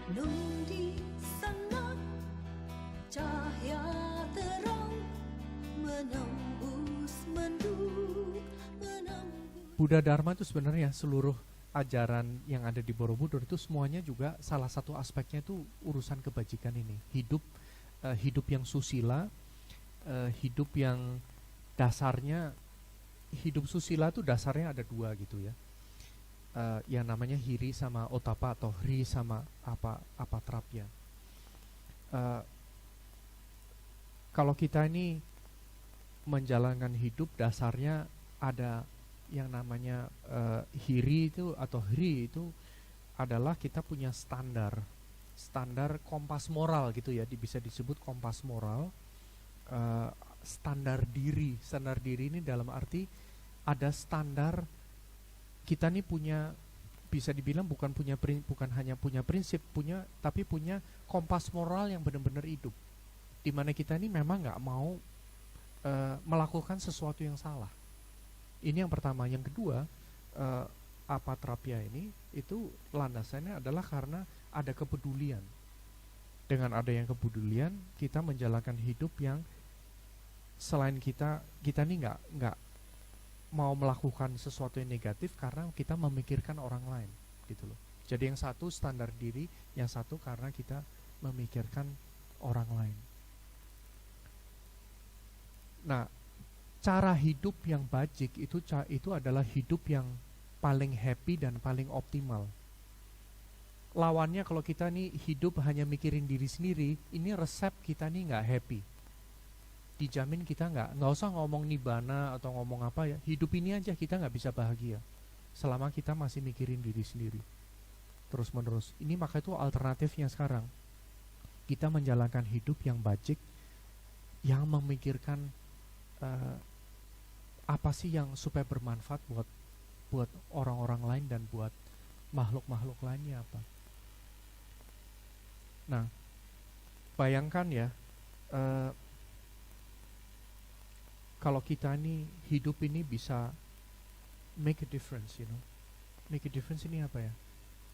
Nun di sana cahaya terang menembus mendung, menembus. Buddha Dharma itu sebenarnya seluruh ajaran yang ada di Borobudur itu semuanya juga salah satu aspeknya itu urusan kebajikan ini. Hidup yang susila, hidup yang dasarnya, hidup susila itu dasarnya ada dua gitu ya. Yang namanya hiri sama otapa atau hri sama apatrapya. Kalau kita ini menjalankan hidup dasarnya ada yang namanya hiri itu atau hri itu adalah kita punya standar kompas moral gitu ya, bisa disebut kompas moral. Standar diri ini dalam arti ada standar kita nih punya, bisa dibilang bukan hanya punya prinsip, tapi punya kompas moral yang benar-benar hidup, dimana kita ini memang nggak mau melakukan sesuatu yang salah. Ini yang pertama. Yang kedua, apatrapya ini itu landasannya adalah karena ada kepedulian. Dengan ada yang kepedulian, kita menjalankan hidup yang selain kita nih nggak mau melakukan sesuatu yang negatif karena kita memikirkan orang lain gitu loh. Jadi yang satu standar diri, yang satu karena kita memikirkan orang lain. Nah, cara hidup yang bajik itu adalah hidup yang paling happy dan paling optimal. Lawannya kalau kita nih hidup hanya mikirin diri sendiri, ini resep kita nih nggak happy. Dijamin kita nggak usah ngomong nibbana atau ngomong apa ya, hidup ini aja kita nggak bisa bahagia selama kita masih mikirin diri sendiri terus menerus. Ini maka itu alternatifnya sekarang kita menjalankan hidup yang bajik, yang memikirkan apa sih yang supaya bermanfaat buat orang-orang lain dan buat makhluk-makhluk lainnya apa. Nah, bayangkan ya, kalau kita ini hidup ini bisa make a difference, make a difference ini apa ya?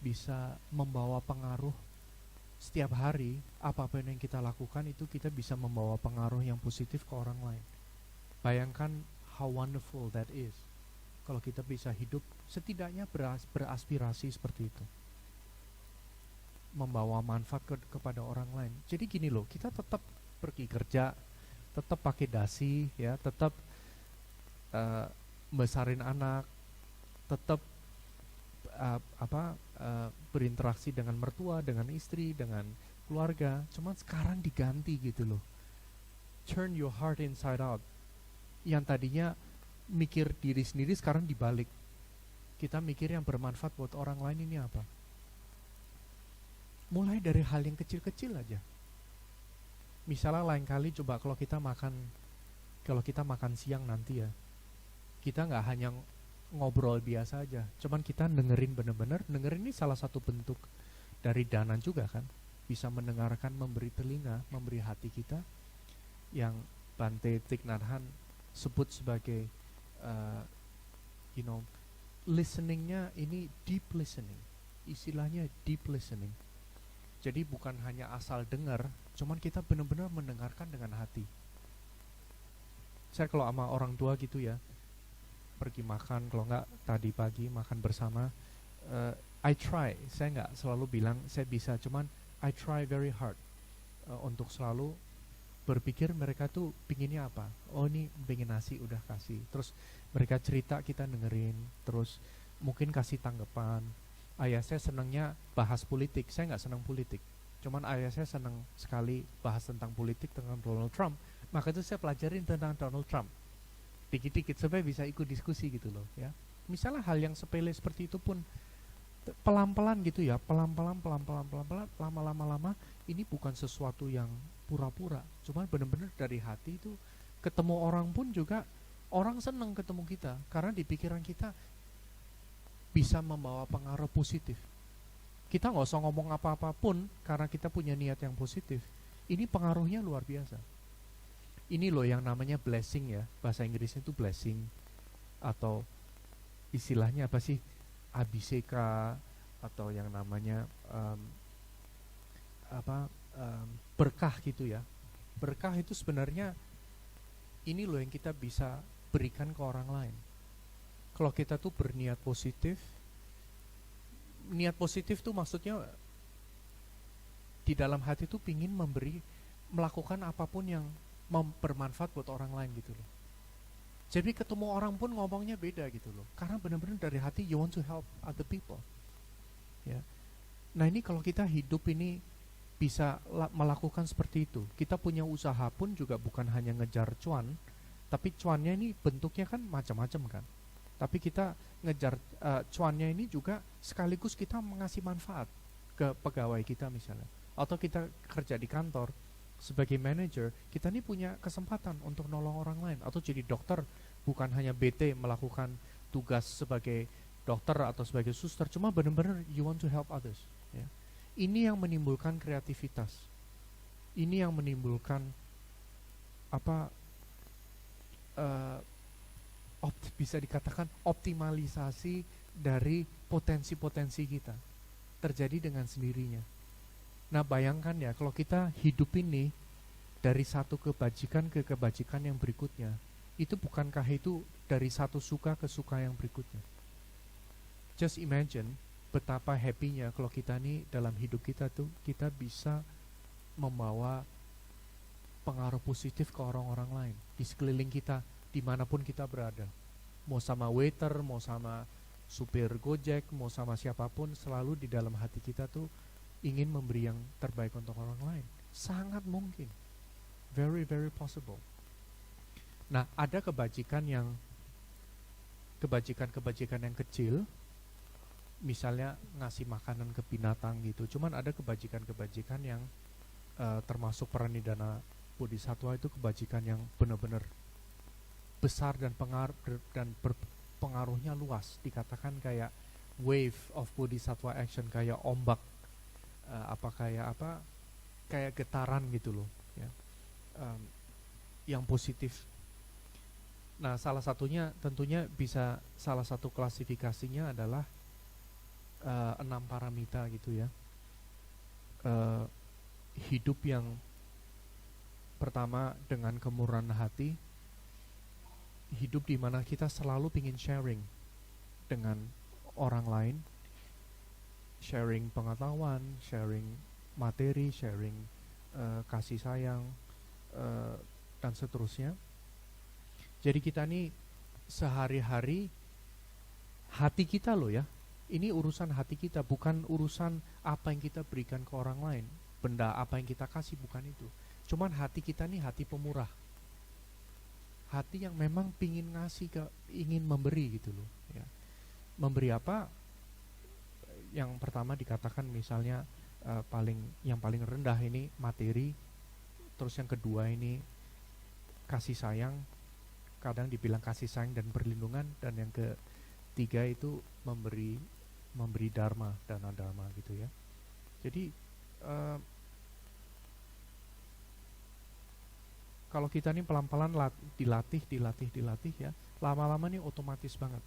Bisa membawa pengaruh setiap hari, apapun yang kita lakukan itu kita bisa membawa pengaruh yang positif ke orang lain. Bayangkan how wonderful that is. Kalau kita bisa hidup setidaknya beraspirasi seperti itu, membawa manfaat kepada orang lain. Jadi gini loh, kita tetap pergi kerja, tetap pakai dasi ya, tetap besarin anak, tetap berinteraksi dengan mertua, dengan istri, dengan keluarga. Cuman sekarang diganti gitu loh. Turn your heart inside out. Yang tadinya mikir diri sendiri sekarang dibalik. Kita mikir yang bermanfaat buat orang lain ini apa? Mulai dari hal yang kecil-kecil aja. Misalnya lain kali coba kalau kita makan siang nanti ya, kita nggak hanya ngobrol biasa aja, cuman kita dengerin bener-bener. Dengerin ini salah satu bentuk dari dana juga kan, bisa mendengarkan, memberi telinga, memberi hati kita, yang Bante Thich Nhat Hanh sebut sebagai listeningnya ini deep listening, istilahnya deep listening. Jadi bukan hanya asal dengar, cuman kita benar-benar mendengarkan dengan hati. Saya kalau sama orang tua gitu ya, pergi makan, kalau enggak tadi pagi makan bersama, I try, saya nggak selalu bilang saya bisa, cuman I try very hard untuk selalu berpikir mereka tuh pinginnya apa. Oh ini pengen nasi, udah kasih. Terus mereka cerita, kita dengerin, terus mungkin kasih tanggapan. Ayah saya senangnya bahas politik, saya nggak senang politik, cuman ayah saya senang sekali bahas tentang politik, tentang Donald Trump. Maka itu saya pelajarin tentang Donald Trump dikit-dikit supaya bisa ikut diskusi gitu loh ya. Misalnya hal yang sepele seperti itu pun pelan-pelan gitu ya, pelan-pelan, lama-lama ini bukan sesuatu yang pura-pura, cuman benar-benar dari hati itu. Ketemu orang pun juga orang senang ketemu kita karena di pikiran kita bisa membawa pengaruh positif. Kita nggak usah ngomong apa-apa pun karena kita punya niat yang positif. Ini pengaruhnya luar biasa. Ini loh yang namanya blessing ya. Bahasa Inggrisnya itu blessing, atau istilahnya apa sih? Abhiseka, atau yang namanya berkah gitu ya. Berkah itu sebenarnya ini loh yang kita bisa berikan ke orang lain. Kalau kita tuh berniat positif, niat positif tuh maksudnya di dalam hati tuh pingin melakukan apapun yang bermanfaat buat orang lain gitu loh. Jadi ketemu orang pun ngomongnya beda gitu loh, karena benar-benar dari hati you want to help other people. Ya. Nah ini kalau kita hidup ini bisa melakukan seperti itu. Kita punya usaha pun juga bukan hanya ngejar cuan, tapi cuannya ini bentuknya kan macam-macam kan. Tapi kita ngejar cuannya ini juga sekaligus kita mengasih manfaat ke pegawai kita misalnya. Atau kita kerja di kantor sebagai manager, kita ini punya kesempatan untuk nolong orang lain. Atau jadi dokter, bukan hanya BT melakukan tugas sebagai dokter atau sebagai suster, cuma benar-benar you want to help others. Ya. Ini yang menimbulkan kreativitas. Ini yang menimbulkan bisa dikatakan optimalisasi dari potensi-potensi kita terjadi dengan sendirinya. Nah bayangkan ya, kalau kita hidup ini dari satu kebajikan ke kebajikan yang berikutnya, itu bukankah itu dari satu suka ke suka yang berikutnya? Just imagine betapa happy-nya kalau kita nih dalam hidup kita tuh kita bisa membawa pengaruh positif ke orang-orang lain di sekeliling kita, dimanapun kita berada. Mau sama waiter, mau sama supir Gojek, mau sama siapapun, selalu di dalam hati kita tuh ingin memberi yang terbaik untuk orang lain. Sangat mungkin. Very, very possible. Nah, ada kebajikan yang kecil, misalnya ngasih makanan ke binatang gitu. Cuman ada kebajikan-kebajikan yang termasuk Pranidhana Bodhisattva itu kebajikan yang benar-benar besar dan pengaruhnya luas. Dikatakan kayak wave of Bodhisattva action, kayak ombak, kayak getaran gitu loh, ya. Yang positif. Nah, salah satunya tentunya bisa, salah satu klasifikasinya adalah 6 paramita gitu ya. Hidup yang pertama dengan kemurahan hati, hidup di mana kita selalu ingin sharing dengan orang lain, sharing pengetahuan, sharing materi, sharing kasih sayang, dan seterusnya. Jadi kita nih sehari-hari hati kita loh ya, ini urusan hati kita, bukan urusan apa yang kita berikan ke orang lain, benda apa yang kita kasih, bukan itu. Cuman hati kita nih hati pemurah, hati yang memang pingin ngasih, ingin memberi gitu loh ya. Memberi apa? Yang pertama dikatakan misalnya yang paling rendah ini materi, terus yang kedua ini kasih sayang, kadang dibilang kasih sayang dan perlindungan, dan yang ketiga itu memberi dharma, dana dharma gitu ya. Jadi kalau kita nih pelan-pelan dilatih ya, lama-lama nih otomatis banget,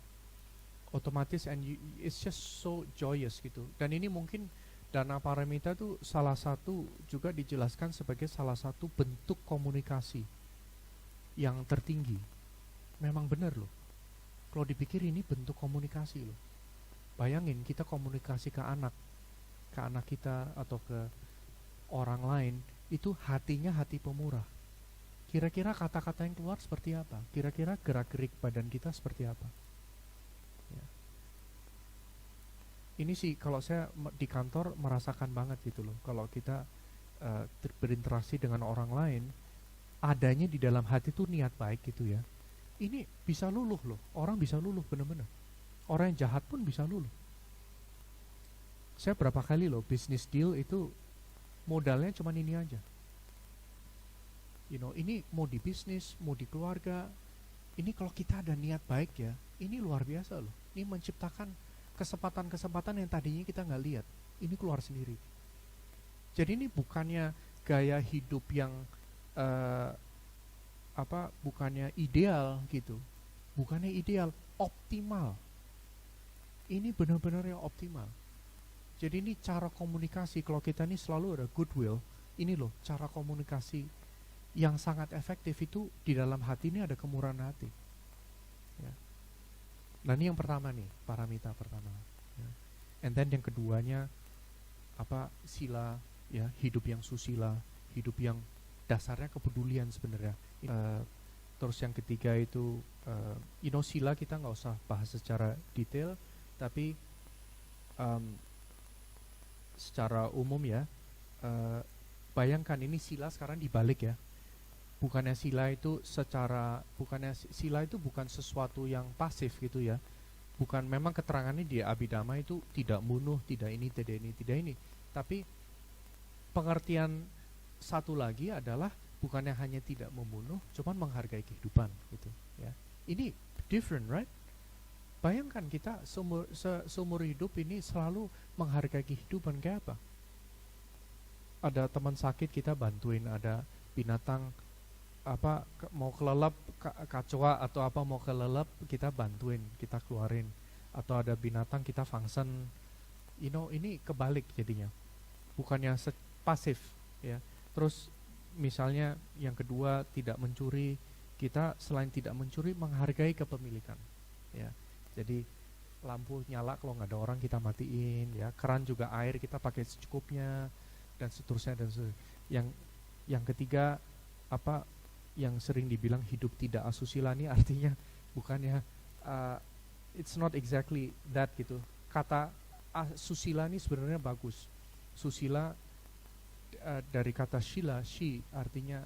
otomatis, and it's just so joyous gitu. Dan ini mungkin dana paramita tuh salah satu juga dijelaskan sebagai salah satu bentuk komunikasi yang tertinggi. Memang benar loh, kalau dipikir ini bentuk komunikasi loh. Bayangin kita komunikasi ke anak kita atau ke orang lain, itu hatinya hati pemurah. Kira-kira kata-kata yang keluar seperti apa? Kira-kira gerak-gerik badan kita seperti apa? Ya. Ini sih kalau saya di kantor merasakan banget gitu loh. Kalau kita berinteraksi dengan orang lain, adanya di dalam hati tuh niat baik gitu ya. Ini bisa luluh loh, orang bisa luluh bener-bener. Orang yang jahat pun bisa luluh. Saya berapa kali loh bisnis deal itu modalnya cuma ini aja. Ini mau di bisnis, mau di keluarga, ini kalau kita ada niat baik ya, ini luar biasa loh. Ini menciptakan kesempatan-kesempatan yang tadinya kita nggak lihat, ini keluar sendiri. Jadi ini bukannya gaya hidup yang bukannya ideal gitu, bukannya ideal, optimal. Ini benar-benar yang optimal. Jadi ini cara komunikasi, kalau kita ini selalu ada goodwill, ini loh cara komunikasi yang sangat efektif itu di dalam hati ini ada kemurahan hati. Ya. Nah ini yang pertama nih, paramita pertama. Ya. And then yang keduanya sila, ya, hidup yang susila, hidup yang dasarnya kepedulian sebenarnya. Terus yang ketiga itu sila kita nggak usah bahas secara detail, tapi secara umum ya, bayangkan ini sila sekarang dibalik ya. Bukannya sila itu bukan sesuatu yang pasif gitu ya. Bukan, memang keterangannya di Abhidhamma itu tidak bunuh, tidak ini, tidak ini, tidak ini. Tapi pengertian satu lagi adalah bukannya hanya tidak membunuh, cuman menghargai kehidupan gitu ya. Ini different, right? Bayangkan kita seumur hidup ini selalu menghargai kehidupan kayak apa? Ada teman sakit kita bantuin, ada binatang mau kelelep kacoa atau mau kelelep kita bantuin, kita keluarin, atau ada binatang kita fangsen. Ini kebalik jadinya. Bukannya pasif ya. Terus misalnya yang kedua tidak mencuri, kita selain tidak mencuri menghargai kepemilikan ya. Jadi lampu nyala kalau nggak ada orang kita matiin ya, keran juga air kita pakai secukupnya dan seterusnya dan seterusnya. Yang ketiga yang sering dibilang hidup tidak asusila ini artinya bukannya it's not exactly that gitu. Kata asusila ini sebenarnya bagus. Susila dari kata shila, shi artinya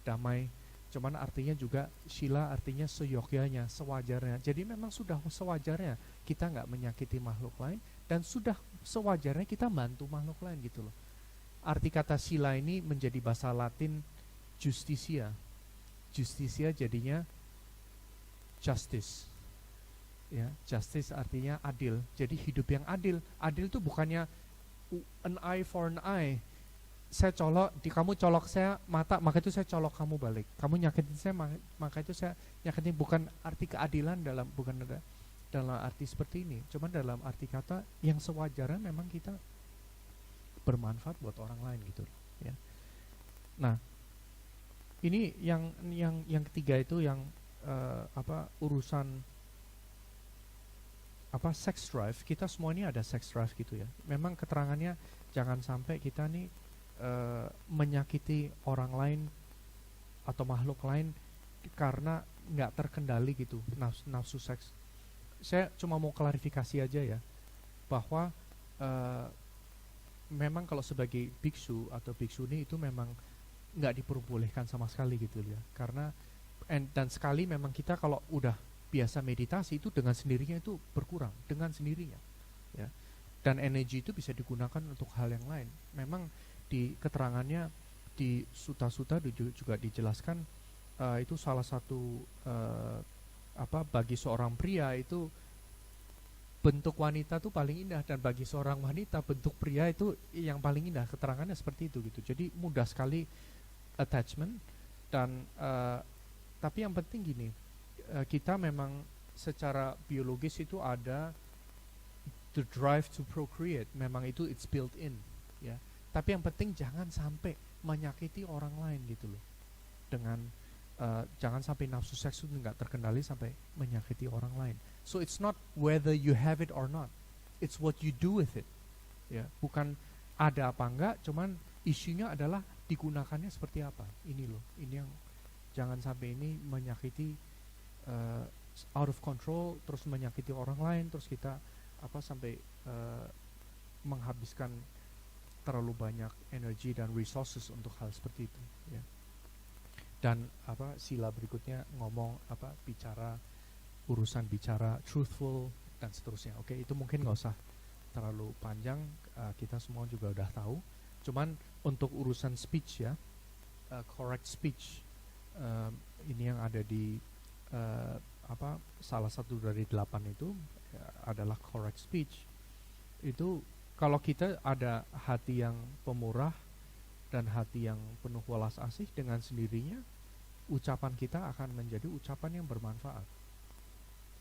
damai, cuman artinya juga shila artinya seyogyanya, sewajarnya. Jadi memang sudah sewajarnya kita nggak menyakiti makhluk lain, dan sudah sewajarnya kita bantu makhluk lain gitu loh. Arti kata sila ini menjadi bahasa Latin justisia. Justisia jadinya justice. Ya, justice artinya adil. Jadi hidup yang adil. Adil itu bukannya an eye for an eye. Saya colok, kamu colok saya mata, maka itu saya colok kamu balik. Kamu nyakitin saya, maka itu saya nyakitin. Bukan arti keadilan bukan dalam arti seperti ini. Cuma dalam arti kata yang sewajarnya memang kita bermanfaat buat orang lain gitu ya. Nah, ini yang ketiga itu yang urusan sex drive. Kita semua ini ada sex drive gitu ya. Memang keterangannya jangan sampai kita nih menyakiti orang lain atau makhluk lain karena nggak terkendali gitu nafsu seks. Saya cuma mau klarifikasi aja ya, bahwa memang kalau sebagai biksu atau biksuni itu memang nggak diperbolehkan sama sekali gitu ya. Karena dan sekali memang kita kalau udah biasa meditasi itu dengan sendirinya itu berkurang dengan sendirinya ya. Dan energi itu bisa digunakan untuk hal yang lain. Memang di keterangannya di suta-suta juga dijelaskan itu salah satu bagi seorang pria itu bentuk wanita itu paling indah, dan bagi seorang wanita bentuk pria itu yang paling indah. Keterangannya seperti itu gitu. Jadi mudah sekali attachment dan tapi yang penting gini, kita memang secara biologis itu ada the drive to procreate, memang itu it's built in ya. Tapi yang penting jangan sampai menyakiti orang lain gitu loh. Dengan jangan sampai nafsu seks itu nggak terkendali sampai menyakiti orang lain. So it's not whether you have it or not, it's what you do with it. Ya, bukan ada apa enggak, cuman isunya adalah digunakannya seperti apa. Ini loh, ini yang jangan sampai ini menyakiti out of control, terus menyakiti orang lain, terus kita sampai menghabiskan terlalu banyak energi dan resources untuk hal seperti itu ya. Dan sila berikutnya ngomong bicara truthful dan seterusnya. Oke, itu mungkin nggak usah terlalu panjang, kita semua juga udah tahu. Cuman untuk urusan speech ya, correct speech, ini yang ada di salah satu dari 8 itu adalah correct speech. Itu kalau kita ada hati yang pemurah dan hati yang penuh welas asih, dengan sendirinya ucapan kita akan menjadi ucapan yang bermanfaat.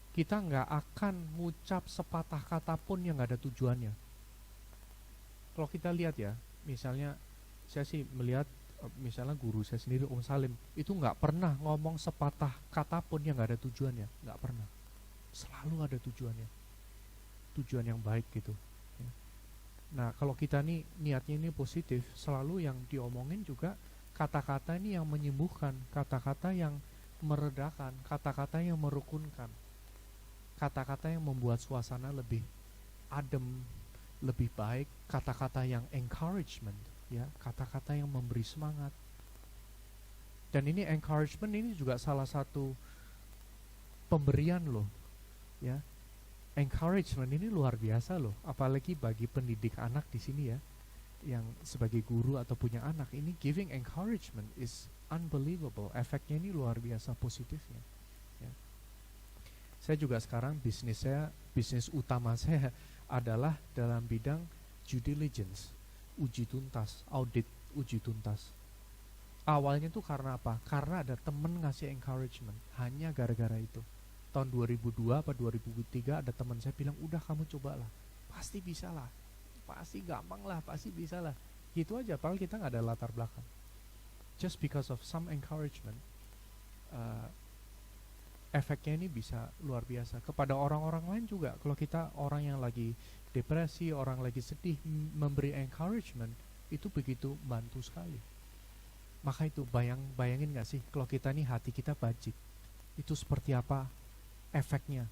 Kita nggak akan ngucap sepatah kata pun yang nggak ada tujuannya. Kalau kita lihat ya, misalnya saya sih melihat misalnya guru saya sendiri Om Salim itu nggak pernah ngomong sepatah kata pun yang nggak ada tujuannya, nggak pernah. Selalu ada tujuannya, tujuan yang baik gitu. Ya. Nah kalau kita nih niatnya ini positif, selalu yang diomongin juga kata-kata ini yang menyembuhkan, kata-kata yang meredakan, kata-kata yang merukunkan, kata-kata yang membuat suasana lebih adem, lebih baik, kata-kata yang encouragement, ya, kata-kata yang memberi semangat. Dan ini encouragement ini juga salah satu pemberian loh, ya. Encouragement ini luar biasa loh, apalagi bagi pendidik anak di sini ya, yang sebagai guru atau punya anak, ini giving encouragement is unbelievable. Efeknya ini luar biasa positifnya. Ya. Saya juga sekarang bisnis utama saya adalah dalam bidang due diligence, uji tuntas, audit uji tuntas. Awalnya tuh karena apa? Karena ada temen ngasih encouragement, hanya gara-gara itu. Tahun 2002 apa 2003 ada teman saya bilang, udah kamu cobalah, pasti bisa lah, pasti gampang lah, pasti bisa lah. Gitu aja, padahal kita nggak ada latar belakang. Just because of some encouragement, efeknya ini bisa luar biasa kepada orang-orang lain juga. Kalau kita orang yang lagi depresi, orang lagi sedih, memberi encouragement itu begitu bantu sekali. Maka itu bayangin gak sih kalau kita nih hati kita bajik, itu seperti apa efeknya?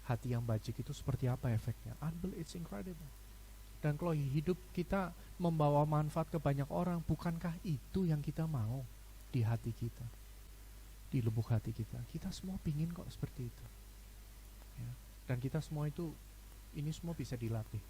Hati yang bajik itu seperti apa efeknya? It's incredible. Dan kalau hidup kita membawa manfaat ke banyak orang, bukankah itu yang kita mau di hati kita, di lubuk hati kita? Kita semua pingin kok seperti itu ya. Dan kita semua itu, ini semua bisa dilatih.